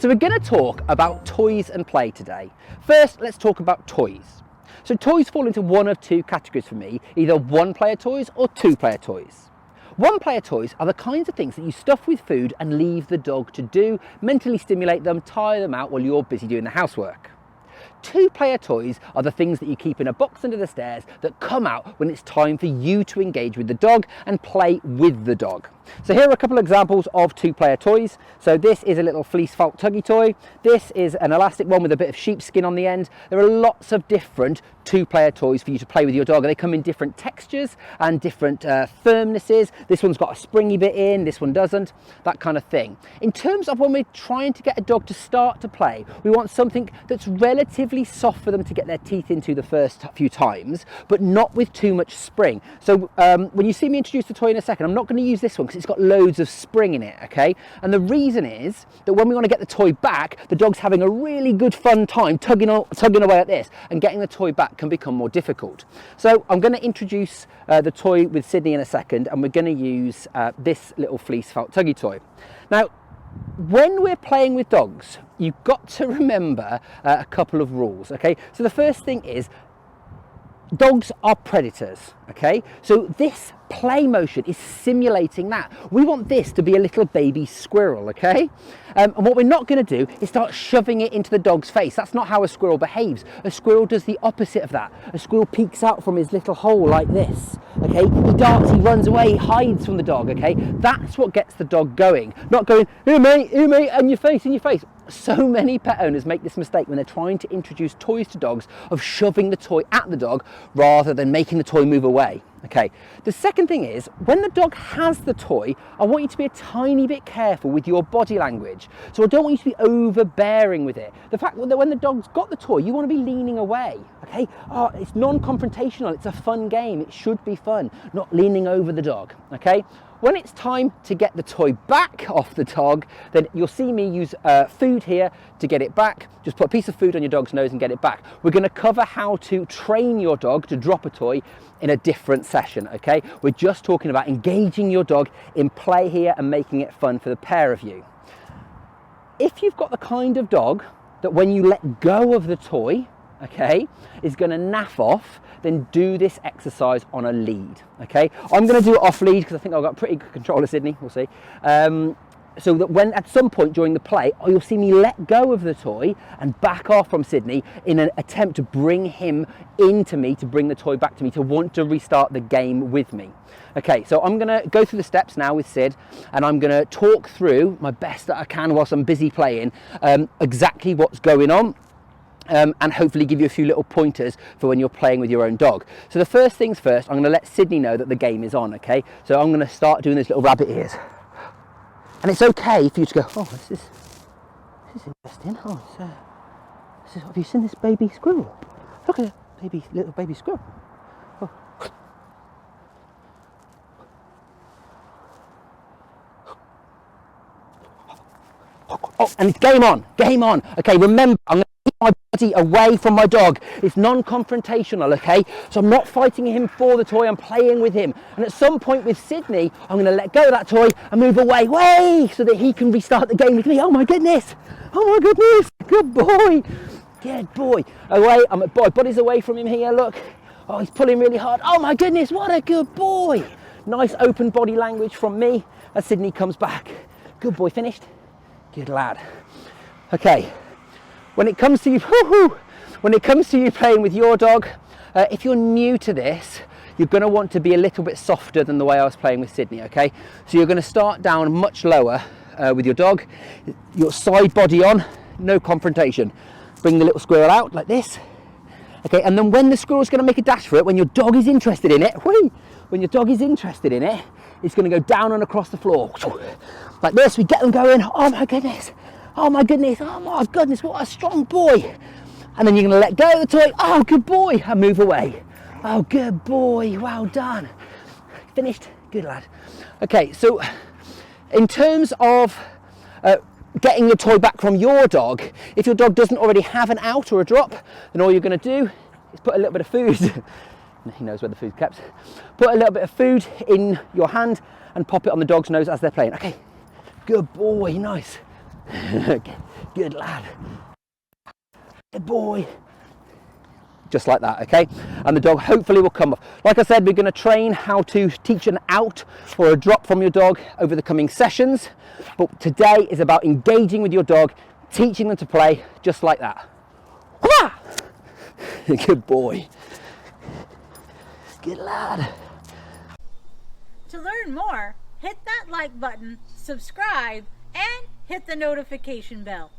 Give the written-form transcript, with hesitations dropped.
So we're going to talk about toys and play today. First, let's talk about toys. So toys fall into one of two categories for me, either one-player toys or two-player toys. One-player toys are the kinds of things that you stuff with food and leave the dog to do, mentally stimulate them, tire them out while you're busy doing the housework. Two-player toys are the things that you keep in a box under the stairs that come out when it's time for you to engage with the dog and play with the dog. So here are a couple of examples of two-player toys. So this is a little fleece felt tuggy toy. This is an elastic one with a bit of sheepskin on the end. There are lots of different two-player toys for you to play with your dog. They come in different textures and different firmnesses. This one's got a springy bit in, this one doesn't, that kind of thing. In terms of when we're trying to get a dog to start to play, we want something that's relatively soft for them to get their teeth into the first few times, but not with too much spring. So when you see me introduce the toy in a second, I'm not going to use this one because it's got loads of spring in it, okay? And the reason is that when we want to get the toy back, the dog's having a really good fun time tugging away at this, and getting the toy back can become more difficult. So I'm going to introduce the toy with Sydney in a second, and we're going to use this little fleece felt tuggy toy. Now, when we're playing with dogs, you've got to remember a couple of rules, okay? So the first thing is, dogs are predators, okay? So this play motion is simulating that. We want this to be a little baby squirrel, okay? And what we're not going to do is start shoving it into the dog's face. That's not how a squirrel behaves. A squirrel does the opposite of that. A squirrel peeks out from his little hole like this, okay? He darts, he runs away, he hides from the dog, okay? That's what gets the dog going. Not going, here mate, and your face, in your face. So many pet owners make this mistake when they're trying to introduce toys to dogs, of shoving the toy at the dog rather than making the toy move away. Okay. The second thing is, when the dog has the toy, I want you to be a tiny bit careful with your body language. So I don't want you to be overbearing with it. The fact that when the dog's got the toy, you want to be leaning away. Okay. Oh, it's non-confrontational. It's a fun game. It should be fun, not leaning over the dog. Okay. When it's time to get the toy back off the dog, then you'll see me use food here to get it back. Just put a piece of food on your dog's nose and get it back. We're going to cover how to train your dog to drop a toy in a different session, okay? We're just talking about engaging your dog in play here and making it fun for the pair of you. If you've got the kind of dog that when you let go of the toy, okay, is going to naff off, then do this exercise on a lead, okay? I'm going to do it off lead because I think I've got pretty good control of Sydney, we'll see. So that when at some point during the play, you'll see me let go of the toy and back off from Sydney in an attempt to bring him into me, to bring the toy back to me, to want to restart the game with me. Okay, so I'm going to go through the steps now with Sid, and I'm going to talk through my best that I can whilst I'm busy playing, exactly what's going on. And hopefully give you a few little pointers for when you're playing with your own dog. So the first things first, I'm going to let Sydney know that the game is on, okay? So I'm going to start doing those little rabbit ears. And it's okay for you to go, oh, this is interesting. Oh, have you seen this baby squirrel? Look at that little baby squirrel. Oh. Oh, and it's game on. Okay, remember, I'm going to keep my body away from my dog. It's non-confrontational, okay? So I'm not fighting him for the toy, I'm playing with him. And at some point with Sydney, I'm going to let go of that toy and move away, so that he can restart the game with me. Oh my goodness, good boy, good boy. Away, my body's away from him here, look. Oh, he's pulling really hard. Oh my goodness, what a good boy. Nice open body language from me as Sydney comes back. Good boy, finished? Good lad. Okay, when it comes to you playing with your dog, if you're new to this, you're going to want to be a little bit softer than the way I was playing with Sydney, okay? So you're going to start down much lower with your dog, your side body on, no confrontation. Bring the little squirrel out like this, okay? And then when the squirrel's going to make a dash for it, when your dog is interested in it, it's going to go down and across the floor. Like this, we get them going, oh my goodness, what a strong boy. And then you're going to let go of the toy, oh good boy, and move away. Oh good boy, well done. Finished, good lad. Okay, so in terms of getting your toy back from your dog, if your dog doesn't already have an out or a drop, then all you're going to do is put a little bit of food, he knows where the food's kept, put a little bit of food in your hand and pop it on the dog's nose as they're playing. Okay, good boy, nice. Good lad. Good boy. Just like that, okay? And the dog hopefully will come off. Like I said, we're going to train how to teach an out or a drop from your dog over the coming sessions. But today is about engaging with your dog, teaching them to play just like that. Good boy. Good lad. To learn more, hit that like button, subscribe, and hit the notification bell.